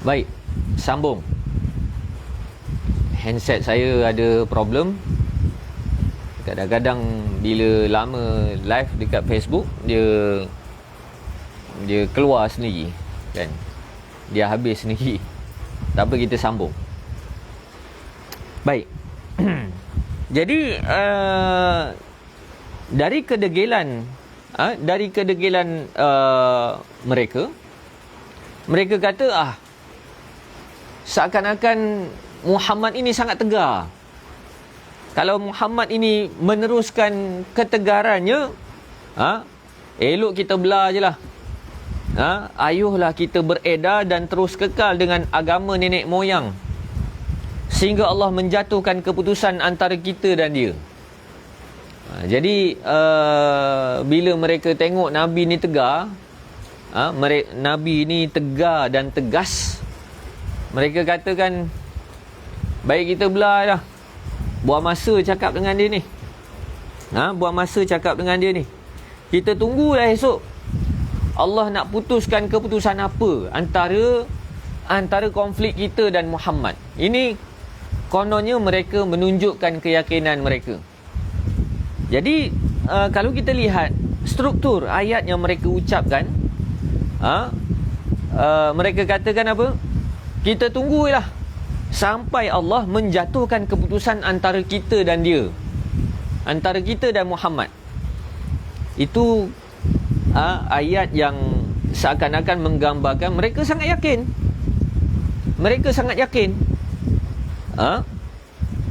Baik, sambung. Handset saya ada problem. Kadang-kadang bila lama live dekat Facebook, dia keluar sendiri kan. Dia habis sendiri. Tak apa, kita sambung. Baik. Jadi dari kedegilan mereka kata seakan-akan Muhammad ini sangat tegar. Kalau Muhammad ini meneruskan ketegarannya, elok kita belah je lah. Ayuhlah kita beredar dan terus kekal dengan agama nenek moyang, sehingga Allah menjatuhkan keputusan antara kita dan dia. Jadi bila mereka tengok Nabi ni tegar, Nabi ni tegar dan tegas, mereka katakan, baik kita belah lah. Buang masa cakap dengan dia ni. Buang masa cakap dengan dia ni. Kita tunggulah esok Allah nak putuskan keputusan apa antara konflik kita dan Muhammad. Ini kononnya mereka menunjukkan keyakinan mereka. Jadi kalau kita lihat struktur ayat yang mereka ucapkan, mereka katakan apa? Kita tunggulah sampai Allah menjatuhkan keputusan antara kita dan dia, antara kita dan Muhammad. Itu ayat yang seakan-akan menggambarkan mereka sangat yakin. Mereka sangat yakin.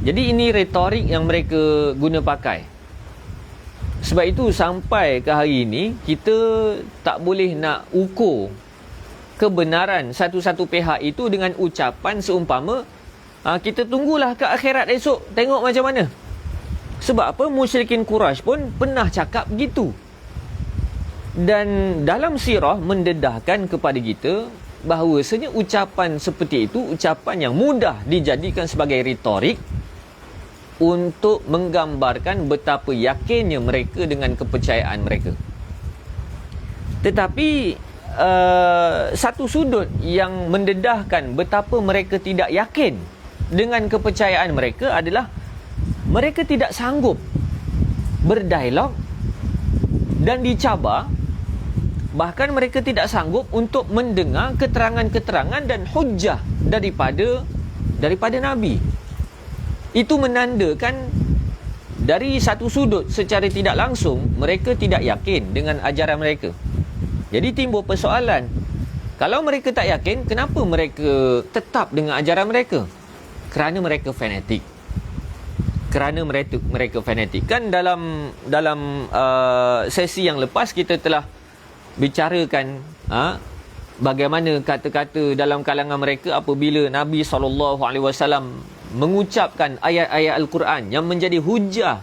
Jadi ini retorik yang mereka guna pakai. Sebab itu sampai ke hari ini kita tak boleh nak ukur kebenaran satu-satu pihak itu dengan ucapan seumpama kita tunggulah ke akhirat esok, tengok macam mana. Sebab apa? Musyrikin Quraisy pun pernah cakap begitu. Dan dalam sirah mendedahkan kepada kita bahawasanya ucapan seperti itu ucapan yang mudah dijadikan sebagai retorik untuk menggambarkan betapa yakinnya mereka dengan kepercayaan mereka. Tetapi satu sudut yang mendedahkan betapa mereka tidak yakin dengan kepercayaan mereka adalah mereka tidak sanggup berdialog dan dicabar. Bahkan mereka tidak sanggup untuk mendengar keterangan-keterangan dan hujjah daripada Nabi. Itu menandakan dari satu sudut secara tidak langsung mereka tidak yakin dengan ajaran mereka. Jadi timbul persoalan, kalau mereka tak yakin, kenapa mereka tetap dengan ajaran mereka? Kerana mereka fanatik. Kan dalam sesi yang lepas kita telah bicarakan bagaimana kata-kata dalam kalangan mereka apabila Nabi SAW mengucapkan ayat-ayat Al-Quran yang menjadi hujah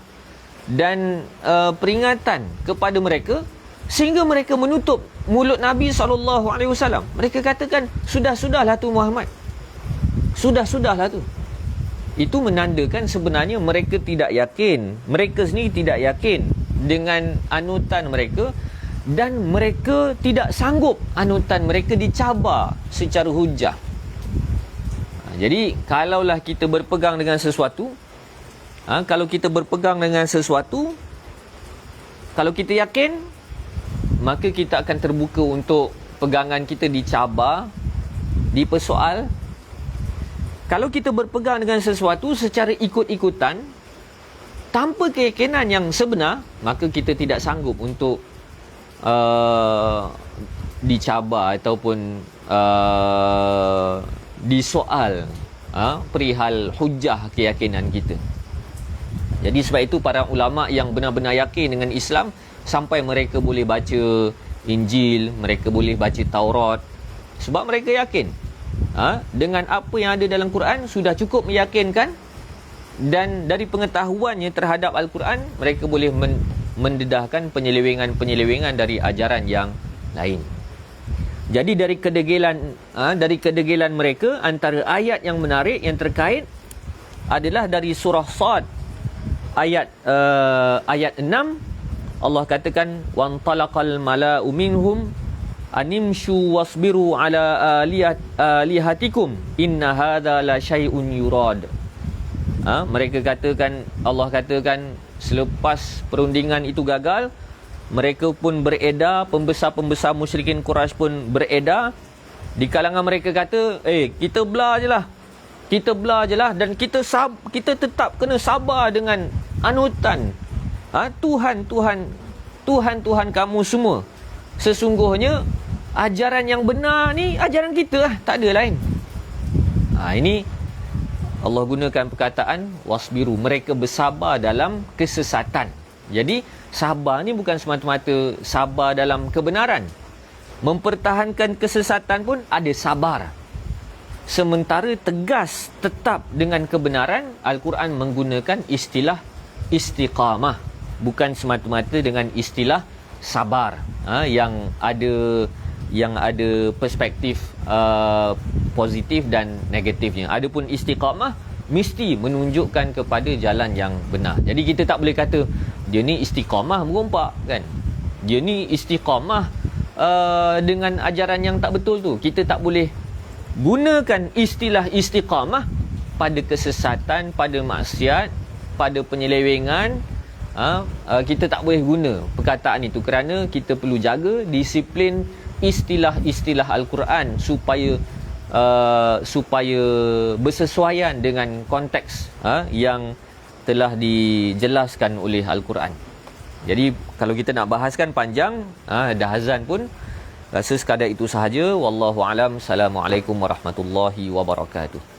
dan peringatan kepada mereka, sehingga mereka menutup mulut Nabi SAW. Mereka katakan, sudahlah tu Muhammad, sudahlah tu. Itu menandakan sebenarnya mereka tidak yakin, mereka sendiri tidak yakin dengan anutan mereka, dan mereka tidak sanggup anutan mereka dicabar secara hujah. Jadi kalaulah kita berpegang dengan sesuatu, kalau kita yakin, maka kita akan terbuka untuk pegangan kita dicabar, dipersoal. Kalau kita berpegang dengan sesuatu secara ikut-ikutan tanpa keyakinan yang sebenar, maka kita tidak sanggup untuk dicabar ataupun disoal perihal hujah keyakinan kita. Jadi sebab itu para ulama yang benar-benar yakin dengan Islam, sampai mereka boleh baca Injil, mereka boleh baca Taurat, sebab mereka yakin dengan apa yang ada dalam Quran sudah cukup meyakinkan, dan dari pengetahuannya terhadap Al-Quran mereka boleh mendedahkan penyelewengan dari ajaran yang lain. Jadi dari kedegilan mereka, antara ayat yang menarik yang terkait adalah dari surah Sad ayat 6. Allah katakan, wantalaqal mala'u minhum animshu wasbiru ala alihatikum inna hadza la syai'un yurad. Mereka katakan, Allah katakan selepas perundingan itu gagal, mereka pun beredar, pembesar-pembesar musyrikin Quraisy pun beredar. Di kalangan mereka kata, kita belah je lah. Kita belah je lah. Dan kita tetap kena sabar dengan anutan Tuhan kamu semua. Sesungguhnya ajaran yang benar ni ajaran kita lah, tak ada lain. Ini Allah gunakan perkataan wasbiru, mereka bersabar dalam kesesatan. Jadi sabar ni bukan semata-mata sabar dalam kebenaran. Mempertahankan kesesatan pun ada sabar. Sementara tegas tetap dengan kebenaran, Al-Quran menggunakan istilah istiqamah, bukan semata-mata dengan istilah sabar, yang ada perspektif positif dan negatifnya. Adapun istiqamah mesti menunjukkan kepada jalan yang benar. Jadi kita tak boleh kata dia ni istiqamah merompak kan. Dia ni istiqamah dengan ajaran yang tak betul tu. Kita tak boleh gunakan istilah istiqamah pada kesesatan, pada maksiat, pada penyelewengan. Kita tak boleh guna perkataan itu kerana kita perlu jaga disiplin istilah-istilah Al-Quran supaya bersesuaian dengan konteks yang telah dijelaskan oleh Al-Quran. Jadi kalau kita nak bahaskan panjang, dah azan pun, rasa sekadar itu sahaja. Wallahu alam. Assalamualaikum warahmatullahi wabarakatuh.